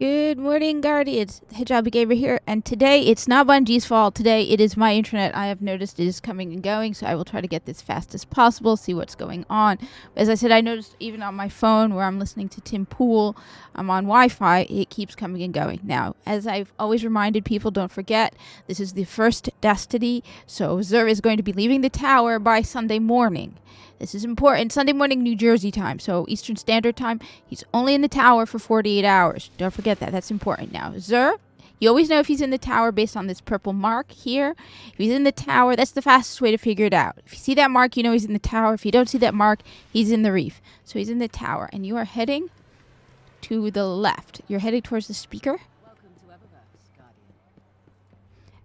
Good morning, Guardians. Hijabi Gamer here, and today it's not Bungie's fault. Today it is my internet. I have noticed it is coming and going, so I will try to get this fast as possible, see what's going on. As I said, I noticed even on my phone where I'm listening to Tim Pool, I'm on Wi-Fi, it keeps coming and going. Now, as I've always reminded people, don't forget, this is the first Destiny, so Xur is going to be leaving the tower by Sunday morning. This is important. Sunday morning, New Jersey time, so Eastern Standard Time. He's only in the tower for 48 hours. Don't forget that. That's important. Now, Xur, you always know if he's in the tower based on this purple mark here. If he's in the tower, that's the fastest way to figure it out. If you see that mark, you know he's in the tower. If you don't see that mark, he's in the reef. So he's in the tower, and you are heading to the left. You're heading towards the speaker.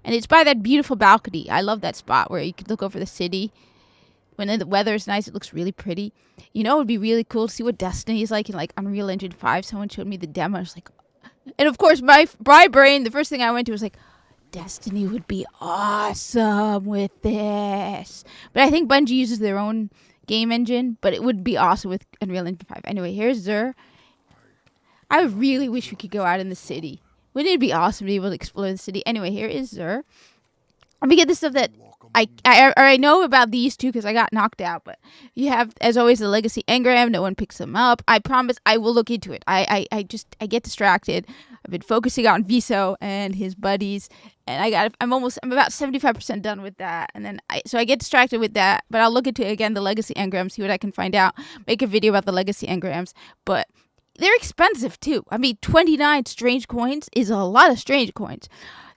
And it's by that beautiful balcony. I love that spot where you can look over the city. When the weather is nice, it looks really pretty. You know, it would be really cool to see what Destiny is like in like Unreal Engine 5. Someone showed me the demo. I was like, and of course, my brain, the first thing I went to was like, Destiny would be awesome with this. But I think Bungie uses their own game engine, but it would be awesome with Unreal Engine 5. Anyway, here's Xur. I really wish we could go out in the city. Wouldn't it be awesome to be able to explore the city? Anyway, here is Xur. Let me get the stuff that I know about these two because I got knocked out, but you have, as always, the legacy engram. No one picks them up. I promise I will look into it. I get distracted. I've been focusing on Viso and his buddies, and I'm about 75% done with that, and then I get distracted with that, but I'll look into it again, the legacy engrams, see what I can find out, make a video about the legacy engrams, but they're expensive too. I mean, 29 strange coins is a lot of strange coins.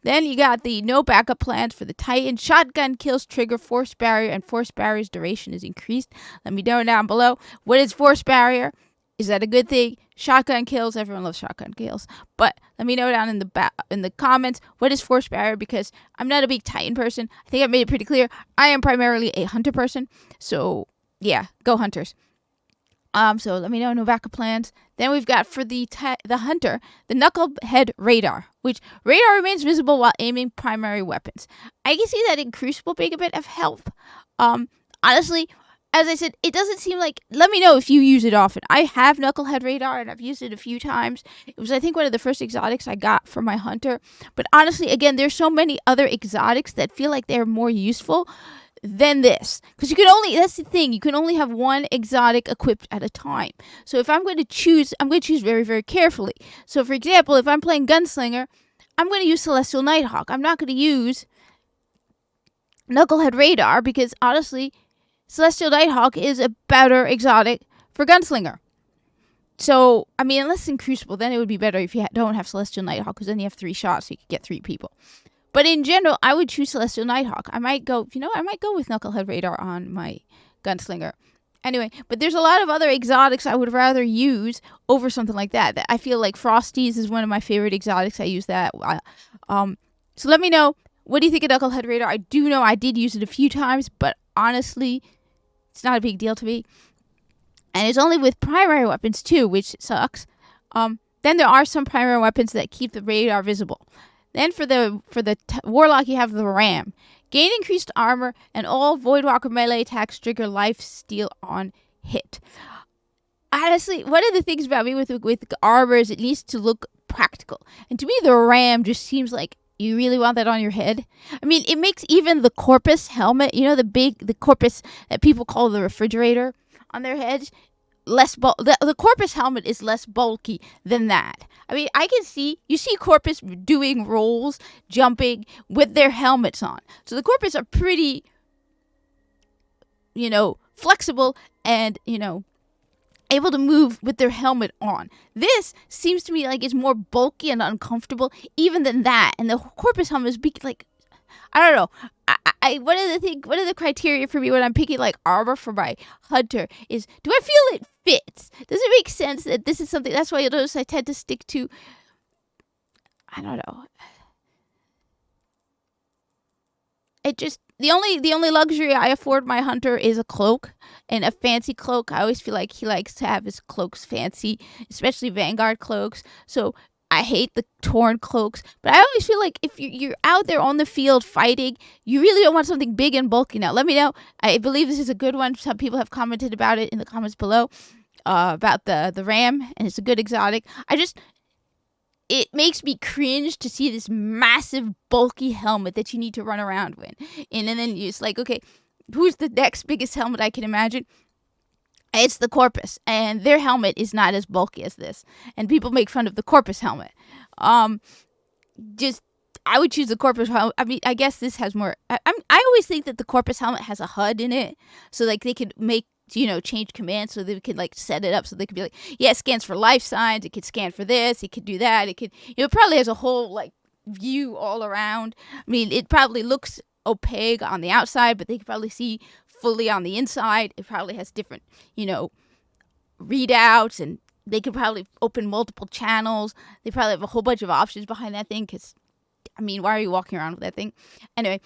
Then you got the no backup plans for the Titan. Shotgun kills trigger force barrier, and force barrier's duration is increased. Let me know down below. What is force barrier? Is that a good thing? Shotgun kills. Everyone loves shotgun kills. But let me know down in the comments, what is force barrier? Because I'm not a big Titan person. I think I've made it pretty clear. I am primarily a hunter person. So yeah, go hunters. So let me know no backup plans. Then we've got for the hunter, the knucklehead radar, which radar remains visible while aiming primary weapons. I can see that in Crucible being a bit of help. Honestly, as I said, it doesn't seem like. Let me know if you use it often. I have knucklehead radar and I've used it a few times. It was, I think, one of the first exotics I got for my hunter. But honestly, again, there's so many other exotics that feel like they're more useful than this, because that's the thing, you can only have one exotic equipped at a time. So if I'm going to choose very, very carefully. So for example, if I'm playing Gunslinger, I'm going to use Celestial Nighthawk. I'm not going to use Knucklehead Radar, because honestly, Celestial Nighthawk is a better exotic for Gunslinger. So, I mean, unless in Crucible, then it would be better if you don't have Celestial Nighthawk, because then you have 3 shots, so you could get 3 people. But in general, I would choose Celestial Nighthawk. I might go with Knucklehead Radar on my Gunslinger. Anyway, but there's a lot of other exotics I would rather use over something like that. I feel like Frosties is one of my favorite exotics. I use that. So let me know, what do you think of Knucklehead Radar? I do know I did use it a few times, but honestly, it's not a big deal to me. And it's only with primary weapons too, which sucks. Then there are some primary weapons that keep the radar visible. Then for the Warlock, you have the Ram. Gain increased armor, and all Voidwalker melee attacks trigger life steal on hit. Honestly, one of the things about me with armor is it needs to look practical. And to me, the Ram just seems like you really want that on your head. I mean, it makes even the Corpus helmet, you know, the Corpus that people call the refrigerator on their heads, less the Corpus helmet is less bulky than that. I mean, you see Corpus doing rolls, jumping with their helmets on. So the Corpus are pretty, flexible and, able to move with their helmet on. This seems to me like it's more bulky and uncomfortable even than that. And the Corpus helmet is like, I don't know. One of the criteria for me when I'm picking like armor for my hunter is, do I feel it fits? Does it make sense that this is something? That's why you'll notice I tend to stick to, I don't know. The only luxury I afford my hunter is a cloak, and a fancy cloak. I always feel like he likes to have his cloaks fancy, especially Vanguard cloaks. So I hate the torn cloaks, but I always feel like if you're out there on the field fighting, you really don't want something big and bulky. Now, let me know. I believe this is a good one. Some people have commented about it in the comments below about the Ram, and it's a good exotic. it makes me cringe to see this massive, bulky helmet that you need to run around with. And then you're just like, okay, who's the next biggest helmet I can imagine? It's the Corpus, and their helmet is not as bulky as this. And people make fun of the Corpus helmet. Just, I would choose the Corpus helmet. I mean, I guess this has more. I always think that the Corpus helmet has a HUD in it, so like they could make, change commands, so they could like set it up so they could be like, yeah, it scans for life signs, it could scan for this, it could do that, it could, it probably has a whole like view all around. I mean, it probably looks opaque on the outside, but they could probably see fully on the inside. It probably has different, readouts, and they could probably open multiple channels. They probably have a whole bunch of options behind that thing, because, I mean, why are you walking around with that thing? Anyway,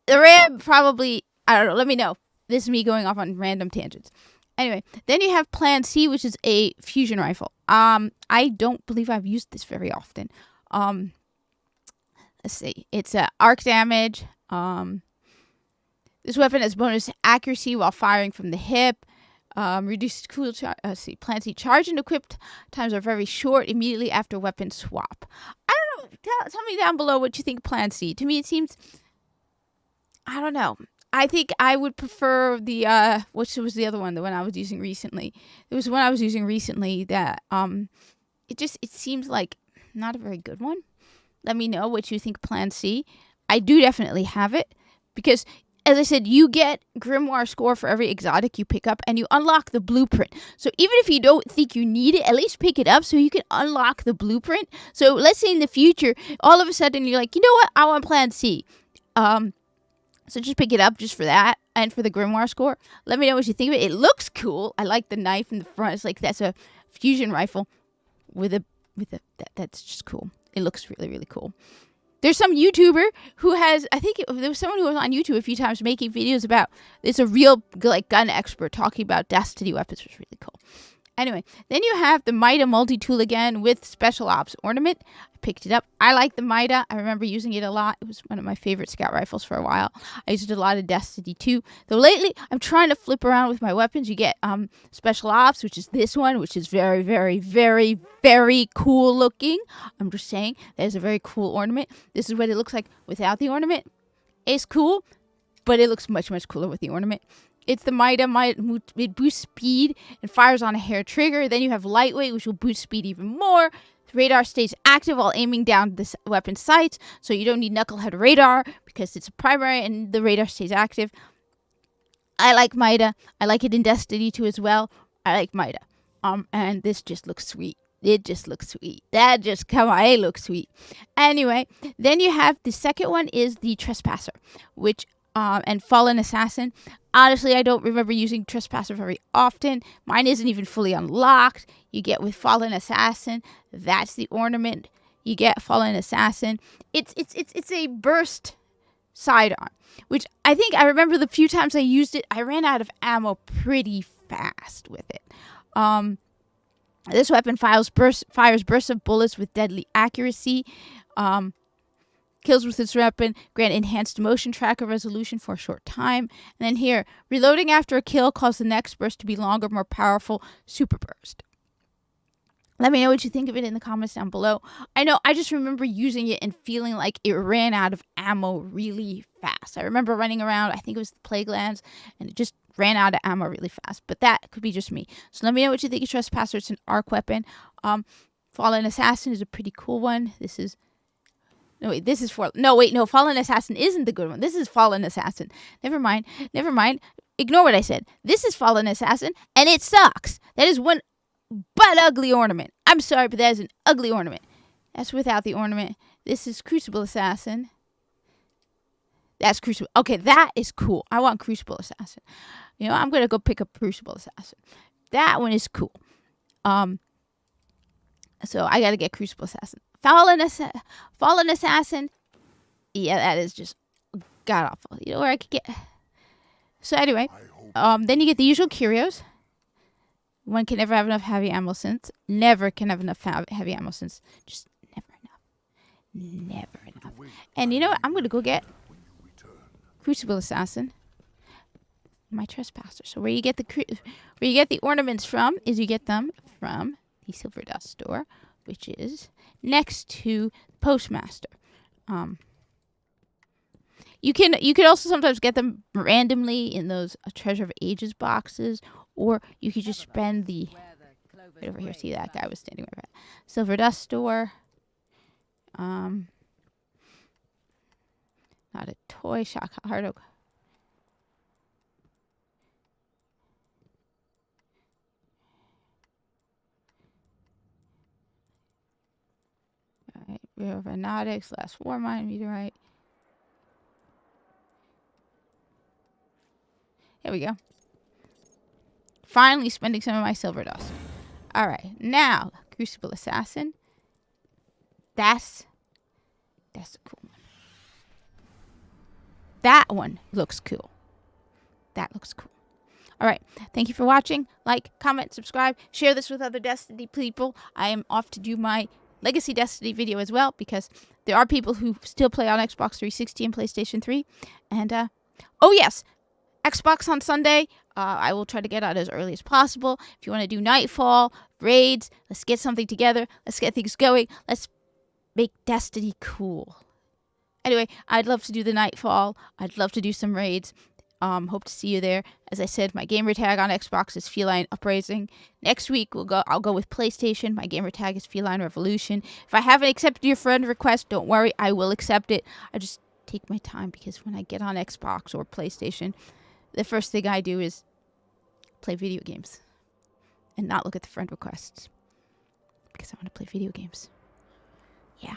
the RAM probably, I don't know, let me know. This is me going off on random tangents. Anyway, then you have Plan C, which is a fusion rifle. I don't believe I've used this very often. Let's see. It's arc damage. This weapon has bonus accuracy while firing from the hip. Reduced cool charge. Plan C, charge and equip times are very short immediately after weapon swap. I don't know. Tell me down below what you think Plan C. To me, it seems, I don't know. I think I would prefer the which was the other one, the one I was using recently. It was one I was using recently that it seems like not a very good one. Let me know what you think Plan C. I do definitely have it, because as I said, you get Grimoire score for every exotic you pick up, and you unlock the blueprint. So even if you don't think you need it, at least pick it up so you can unlock the blueprint. So let's say in the future, all of a sudden you're like, you know what? I want Plan C. So just pick it up just for that and for the Grimoire score. Let me know what you think of it. It looks cool. I like the knife in the front. It's like that's a fusion rifle with a that's just cool. It looks really, really cool. There's some YouTuber who has, there was someone who was on YouTube a few times making videos about, it's a real like gun expert talking about Destiny weapons, which was really cool. Anyway, then you have the Mida multi-tool again with Special Ops Ornament. I picked it up. I like the Mida. I remember using it a lot. It was one of my favorite scout rifles for a while. I used it a lot of Destiny 2. Though lately, I'm trying to flip around with my weapons. You get Special Ops, which is this one, which is very, very, very, very cool looking. I'm just saying, that is a very cool ornament. This is what it looks like without the ornament. It's cool, but it looks much, much cooler with the ornament. It's the Mida. It boosts speed and fires on a hair trigger. Then you have Lightweight, which will boost speed even more. The radar stays active while aiming down this weapon's sights, so you don't need Knucklehead radar because it's a primary and the radar stays active. I like Mida. I like it in Destiny 2 as well. I like Mida. And this just looks sweet. It just looks sweet. Come on, it looks sweet. Anyway, then you have the second one is the Trespasser, which and Fallen Assassin. Honestly, I don't remember using Trespasser very often. Mine isn't even fully unlocked. You get with Fallen Assassin. That's the ornament. You get Fallen Assassin. It's a burst sidearm, which I think I remember the few times I used it, I ran out of ammo pretty fast with it. This weapon fires bursts of bullets with deadly accuracy. Kills with this weapon grant enhanced motion tracker resolution for a short time. And then here, reloading after a kill causes the next burst to be longer, more powerful, super burst. Let me know what you think of it in the comments down below. I know I just remember using it and feeling like it ran out of ammo really fast. I remember running around, I think it was the Plague Lands, and it just ran out of ammo really fast. But that could be just me. So let me know what you think of Trespasser. It's an arc weapon. Fallen Assassin is a pretty cool one. Fallen Assassin isn't the good one. This is Fallen Assassin. Never mind. Ignore what I said. This is Fallen Assassin, and it sucks. That is one butt ugly ornament. I'm sorry, but that is an ugly ornament. That's without the ornament. This is Crucible Assassin. That's Crucible. Okay, that is cool. I want Crucible Assassin. I'm going to go pick up Crucible Assassin. That one is cool. So I got to get Crucible Assassin. Fallen Assassin. Yeah, that is just god awful. Where I could get. So anyway, then you get the usual curios. One can never have enough heavy ammo since. Never can have enough heavy ammo since. Just never enough. Never enough. And you know what? I'm going to go get Crucible Assassin. My Trespasser. So where you get the ornaments from is you get them from the Silver Dust store. which is next to Postmaster. You can also sometimes get them randomly in those Treasure of Ages boxes, or you could just spend the right over here. See, that guy was standing right there. Silver Dust Store. Not a toy shop. Hard oak. All right, River of Anotics, Last War Mine, Meteorite. Here we go. Finally spending some of my silver dust. All right, now Crucible Assassin. That's a cool one. That one looks cool. That looks cool. All right, thank you for watching. Like, comment, subscribe, share this with other Destiny people. I am off to do my Legacy Destiny video as well, because there are people who still play on Xbox 360 and PlayStation 3. And, oh yes, Xbox on Sunday. I will try to get out as early as possible. If you want to do Nightfall, raids, let's get something together. Let's get things going. Let's make Destiny cool. Anyway, I'd love to do the Nightfall. I'd love to do some raids. Hope to see you there. As I said, my gamer tag on Xbox is Feline Uprising. Next week I'll go with PlayStation. My gamer tag is Feline Revolution. If I haven't accepted your friend request, don't worry, I will accept it. I just take my time, because when I get on Xbox or PlayStation, the first thing I do is play video games and not look at the friend requests, because I want to play video games. Yeah.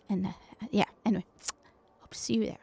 And yeah, anyway, hope to see you there.